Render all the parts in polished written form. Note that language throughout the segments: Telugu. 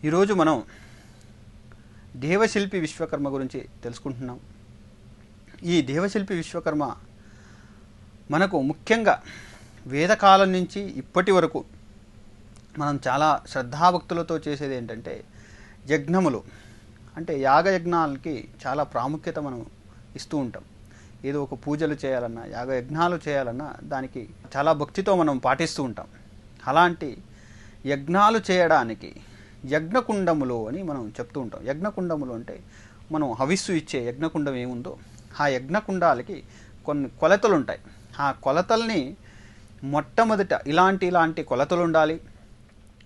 ఈరోజు మనం దేవశిల్పి విశ్వకర్మ గురించి తెలుసుకుంటున్నాం. ఈ దేవశిల్పి విశ్వకర్మ మనకు ముఖ్యంగా వేదకాలం నుంచి ఇప్పటి వరకు మనం చాలా శ్రద్ధాభక్తులతో చేసేది ఏంటంటే యజ్ఞములు, అంటే యాగయజ్ఞాలకి చాలా ప్రాముఖ్యత మనం ఇస్తూ ఉంటాం. ఏదో ఒక పూజలు చేయాలన్నా, యాగయజ్ఞాలు చేయాలన్నా దానికి చాలా భక్తితో మనం పాటిస్తూ ఉంటాం. అలాంటి యజ్ఞాలు చేయడానికి యజ్ఞకుండములు అని మనం చెప్తూ ఉంటాం. యజ్ఞకుండములు అంటే మనం హవిస్సు ఇచ్చే యజ్ఞకుండం ఏముందో ఆ యజ్ఞకుండాలకి కొన్ని కొలతలు ఉంటాయి. ఆ కొలతల్ని మొట్టమొదట ఇలాంటి కొలతలు ఉండాలి,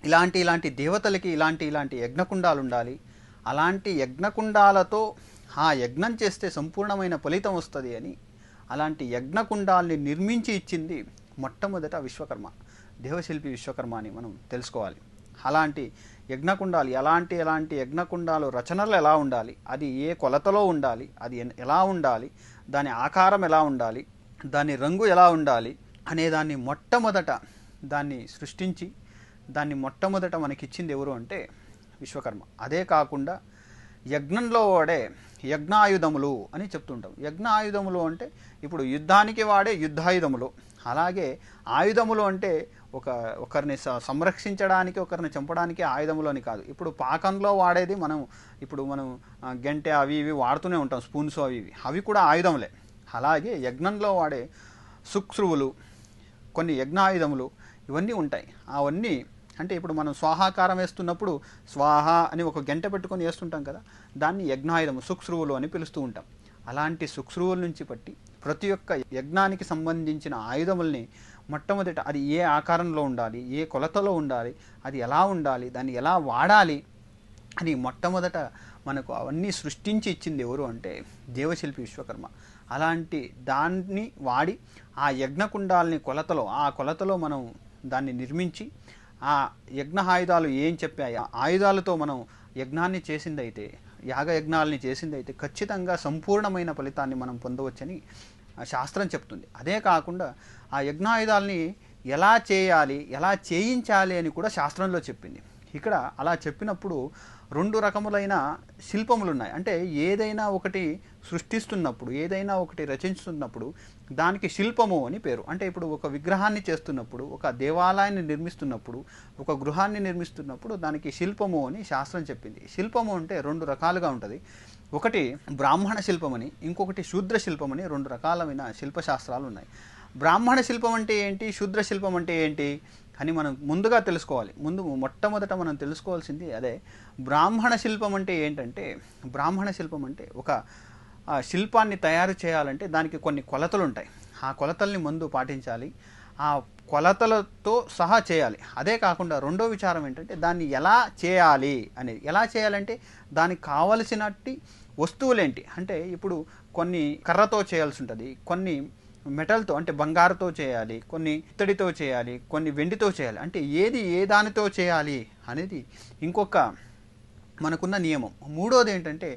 ఇలాంటి దేవతలకి ఇలాంటి యజ్ఞకుండాలు ఉండాలి, అలాంటి యజ్ఞకుండాలతో ఆ యజ్ఞం చేస్తే సంపూర్ణమైన ఫలితం వస్తుంది అని అలాంటి యజ్ఞకుండాల్ని నిర్మించి ఇచ్చింది మొట్టమొదట విశ్వకర్మ, దేవశిల్పి విశ్వకర్మ అని మనం తెలుసుకోవాలి. అలాంటి యజ్ఞకుండాలు ఎలాంటి యజ్ఞకుండాలు రచనలు ఎలా ఉండాలి, అది ఏ కొలతలో ఉండాలి, అది ఎలా ఉండాలి, దాని ఆకారం ఎలా ఉండాలి, దాని రంగు ఎలా ఉండాలి అనే దాన్ని మొట్టమొదట దాన్ని సృష్టించి దాన్ని మొట్టమొదట మనకిచ్చింది ఎవరు అంటే విశ్వకర్మ. అదే కాకుండా యజ్ఞంలో వాడే యజ్ఞాయుధములు అని చెప్తుంటాం. యజ్ఞాయుధములు అంటే ఇప్పుడు యుద్ధానికి వాడే యుద్ధాయుధములు, అలాగే ఆయుధములు అంటే ఒకరిని సంరక్షించడానికి, ఒకరిని చంపడానికి ఆయుధములు అని కాదు. ఇప్పుడు పాకంలో వాడేది మనం గంటె అవి ఇవి వాడుతూనే ఉంటాం, స్పూన్స్ అవి కూడా ఆయుధములే. అలాగే యజ్ఞంలో వాడే సుక్స్రువులు, కొన్ని యజ్ఞాయుధములు ఇవన్నీ ఉంటాయి. అవన్నీ అంటే ఇప్పుడు మనం స్వాహాకారం వేస్తున్నప్పుడు స్వాహ అని ఒక గంట పెట్టుకొని వేస్తుంటాం కదా, దాన్ని యజ్ఞాయుధము సుక్స్రువులు అని పిలుస్తూ ఉంటాం. అలాంటి సుక్స్రువుల నుంచి పట్టి ప్రతి ఒక్క యజ్ఞానికి సంబంధించిన ఆయుధముల్ని మొట్టమొదట అది ఏ ఆకారంలో ఉండాలి, ఏ కొలతలో ఉండాలి, అది ఎలా ఉండాలి, దాన్ని ఎలా వాడాలి అని మొట్టమొదట మనకు అవన్నీ సృష్టించి ఇచ్చింది ఎవరు అంటే దేవశిల్పి విశ్వకర్మ. అలాంటి దాన్ని వాడి ఆ యజ్ఞకుండాలని ఆ కొలతలో మనం దాన్ని నిర్మించి ఆ యజ్ఞ ఆయుధాలు ఏం చెప్పాయి, ఆయుధాలతో మనం యజ్ఞాన్ని చేసిందైతే, యాగయజ్ఞాలని చేసిందైతే ఖచ్చితంగా సంపూర్ణమైన ఫలితాన్ని మనం పొందవచ్చని శాస్త్రం చెప్తుంది. అదే కాకుండా ఆ యజ్ఞాయుధాలని ఎలా చేయాలి, ఎలా చేయించాలి అని కూడా శాస్త్రంలో చెప్పింది. ఇక్కడ అలా చెప్పినప్పుడు రెండు రకములైన శిల్పములు ఉన్నాయి. అంటే ఏదైనా ఒకటి సృష్టిస్తున్నప్పుడు, ఏదైనా ఒకటి రచించుతున్నప్పుడు దానికి శిల్పము అని పేరు. అంటే ఇప్పుడు ఒక విగ్రహాన్ని చేస్తున్నప్పుడు, ఒక దేవాలయాన్ని నిర్మిస్తున్నప్పుడు, ఒక గృహాన్ని నిర్మిస్తున్నప్పుడు దానికి శిల్పము అని శాస్త్రం చెప్పింది. శిల్పము అంటే రెండు రకాలుగా ఉంటుంది. ఒకటి బ్రాహ్మణ శిల్పమని, ఇంకొకటి శూద్ర శిల్పమని, రెండు రకాలైన శిల్పశాస్త్రాలు ఉన్నాయి. బ్రాహ్మణ శిల్పం అంటే ఏంటి, శూద్ర శిల్పం అంటే ఏంటి అని మనం ముందుగా తెలుసుకోవాలి. మొట్టమొదట మనం తెలుసుకోవాల్సింది అదే. బ్రాహ్మణ శిల్పం అంటే ఏంటంటే, బ్రాహ్మణ శిల్పం అంటే ఒక శిల్పాన్ని తయారు చేయాలంటే దానికి కొన్ని కొలతలు ఉంటాయి. ఆ కొలతల్ని ముందు పాటించాలి, ఆ కొలతలతో సహా చేయాలి. అదే కాకుండా రెండో విచారం ఏంటంటే దాన్ని ఎలా చేయాలి అనేది. ఎలా చేయాలంటే దానికి కావలసినట్టి వస్తువులేంటి. అంటే ఇప్పుడు కొన్ని కర్రతో చేయాల్సి ఉంటుంది, కొన్ని మెటల్తో అంటే బంగారుతో చేయాలి, కొన్ని ఇత్తడితో చేయాలి, కొన్ని వెండితో చేయాలి. అంటే ఏది ఏ దానితో చేయాలి అనేది ఇంకొక మనకున్న నియమం. మూడోది ఏంటంటే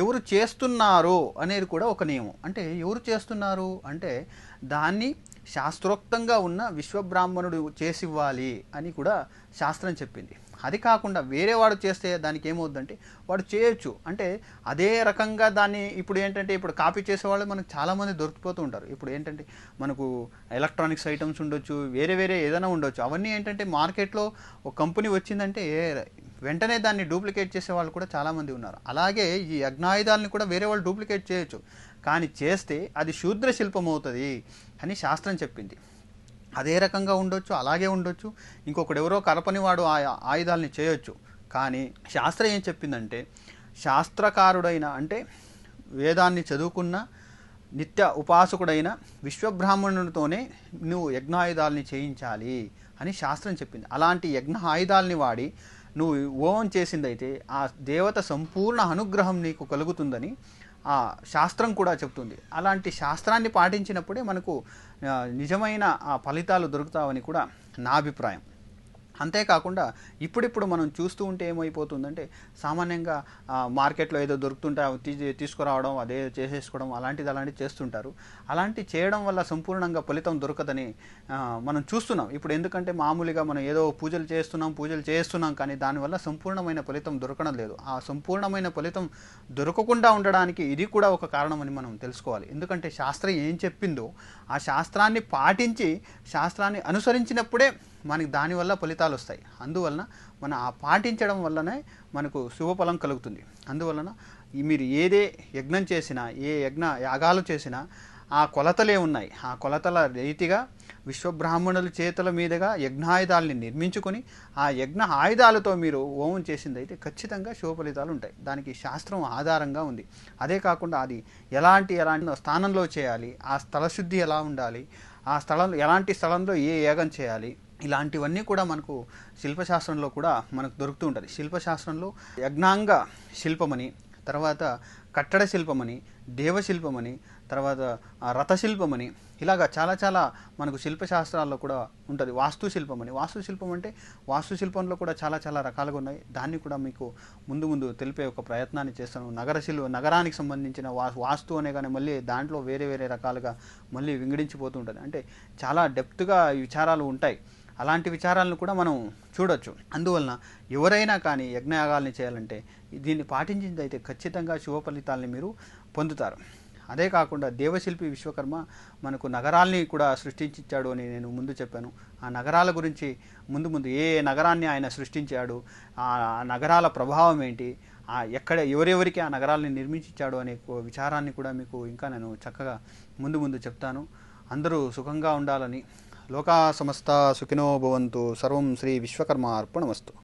ఎవరు చేస్తున్నారు అనేది కూడా ఒక నియమం. అంటే ఎవరు చేస్తున్నారు అంటే దాన్ని శాస్త్రోక్తంగా ఉన్న విశ్వబ్రాహ్మణుడు చేసివ్వాలి అని కూడా శాస్త్రం చెప్పింది. అది కాకుండా వేరే వాడు చేస్తే దానికి ఏమవుద్దంటే వాడు చేయొచ్చు, అంటే అదే రకంగా దాన్ని ఇప్పుడు ఏంటంటే ఇప్పుడు కాపీ చేసేవాళ్ళు మనకు చాలామంది దొరికిపోతూ ఉంటారు. ఇప్పుడు ఏంటంటే మనకు ఎలక్ట్రానిక్స్ ఐటమ్స్ ఉండొచ్చు, వేరే ఏదైనా ఉండొచ్చు. అవన్నీ ఏంటంటే మార్కెట్లో ఒక కంపెనీ వచ్చిందంటే వెంటనే దాన్ని డూప్లికేట్ చేసే వాళ్ళు కూడా చాలామంది ఉన్నారు. అలాగే ఈ యజ్ఞాయుధాలని కూడా వేరే వాళ్ళు డూప్లికేట్ చేయొచ్చు, కానీ చేస్తే అది శూద్ర శిల్పం అవుతుంది అని శాస్త్రం చెప్పింది. అదే రకంగా ఉండొచ్చు, అలాగే ఉండొచ్చు. ఇంకొకడు ఎవరో కరపనివాడు ఆ ఆయుధాలని చేయొచ్చు. కానీ శాస్త్రం ఏం చెప్పిందంటే శాస్త్రకారుడైన, అంటే వేదాన్ని చదువుకున్న నిత్య ఉపాసకుడైన విశ్వబ్రాహ్మణునితోనే నువ్వు యజ్ఞాయుధాలని చేయించాలి అని శాస్త్రం చెప్పింది. అలాంటి యజ్ఞ ఆయుధాలని వాడి నువ్వు హోమం చేసిందైతే ఆ దేవత సంపూర్ణ అనుగ్రహం నీకు కలుగుతుందని ఆ శాస్త్రం కూడా చెప్తుంది. అలాంటి శాస్త్రాన్ని పాటించినప్పుడే మనకు నిజమైన ఆ ఫలితాలు దొరుకుతావని కూడా నా అభిప్రాయం. అంతేకాకుండా ఇప్పుడిప్పుడు మనం చూస్తూ ఉంటే ఏమైపోతుందంటే సామాన్యంగా మార్కెట్లో ఏదో దొరుకుతుంటే అవి తీసుకురావడం అదే చేసేసుకోవడం అలాంటిది చేస్తుంటారు. అలాంటి చేయడం వల్ల సంపూర్ణంగా ఫలితం దొరకదని మనం చూస్తున్నాం. ఇప్పుడు ఎందుకంటే మామూలుగా మనం ఏదో పూజలు చేస్తున్నాం కానీ దానివల్ల సంపూర్ణమైన ఫలితం దొరకడం లేదు. ఆ సంపూర్ణమైన ఫలితం దొరకకుండా ఉండడానికి ఇది కూడా ఒక కారణమని మనం తెలుసుకోవాలి. ఎందుకంటే శాస్త్రం ఏం చెప్పిందో ఆ శాస్త్రాన్ని పాటించి శాస్త్రాన్ని అనుసరించినప్పుడే మనకి దానివల్ల ఫలితాలు వస్తాయి. అందువలన మనం ఆ పాటించడం వల్లనే మనకు శుభఫలం కలుగుతుంది. అందువలన మీరు ఏదే యజ్ఞం చేసినా ఏ యాగాలు చేసినా ఆ కొలతలే ఉన్నాయి. ఆ కొలతల రీతిగా విశ్వబ్రాహ్మణుల చేతుల మీదుగా యజ్ఞాయుధాలని నిర్మించుకొని ఆ యజ్ఞ ఆయుధాలతో మీరు హోమం చేసిందైతే ఖచ్చితంగా శుభ ఫలితాలు ఉంటాయి. దానికి శాస్త్రం ఆధారంగా ఉంది. అదే కాకుండా అది ఎలాంటి స్థానంలో చేయాలి, ఆ స్థలశుద్ధి ఎలా ఉండాలి, ఆ స్థలంలో ఎలాంటి స్థలంలో ఏ యాగం చేయాలి, ఇలాంటివన్నీ కూడా మనకు శిల్పశాస్త్రంలో కూడా మనకు దొరుకుతూ ఉంటుంది. శిల్పశాస్త్రంలో యజ్ఞాంగ శిల్పమని, తర్వాత కట్టడ శిల్పమని, దేవశిల్పమని, తర్వాత రథశిల్పమని, ఇలాగా చాలా మనకు శిల్పశాస్త్రాల్లో కూడా ఉంటుంది. వాస్తుశిల్పం అంటే వాస్తుశిల్పంలో కూడా చాలా రకాలుగా ఉన్నాయి. దాన్ని కూడా మీకు ముందు తెలిపే ఒక ప్రయత్నాన్ని చేస్తాను. నగరానికి సంబంధించిన వాస్తు అనే కానీ మళ్ళీ దాంట్లో వేరే రకాలుగా మళ్ళీ వింగడించిపోతూ ఉంటుంది. అంటే చాలా డెప్త్గా విచారాలు ఉంటాయి. అలాంటి విచారాలను కూడా మనం చూడొచ్చు. అందువలన ఎవరైనా కానీ యజ్ఞయాగాల్ని చేయాలంటే దీన్ని పాటించిందైతే ఖచ్చితంగా శుభ ఫలితాలని మీరు పొందుతారు. అదే కాకుండా దేవశిల్పి విశ్వకర్మ మనకు నగరాల్ని కూడా సృష్టించాడు అని నేను ముందు చెప్పాను. ఆ నగరాల గురించి ముందు ఏ నగరాన్ని ఆయన సృష్టించాడు, ఆ నగరాల ప్రభావం ఏంటి, ఎవరెవరికి ఆ నగరాల్ని నిర్మించాడు అనే విచారాన్ని కూడా మీకు ఇంకా నేను చక్కగా ముందు చెప్తాను. అందరూ సుఖంగా ఉండాలని. లోకా సమస్త సుఖినో భవంతు. సర్వం శ్రీ విశ్వకర్మ అర్పణమస్తు.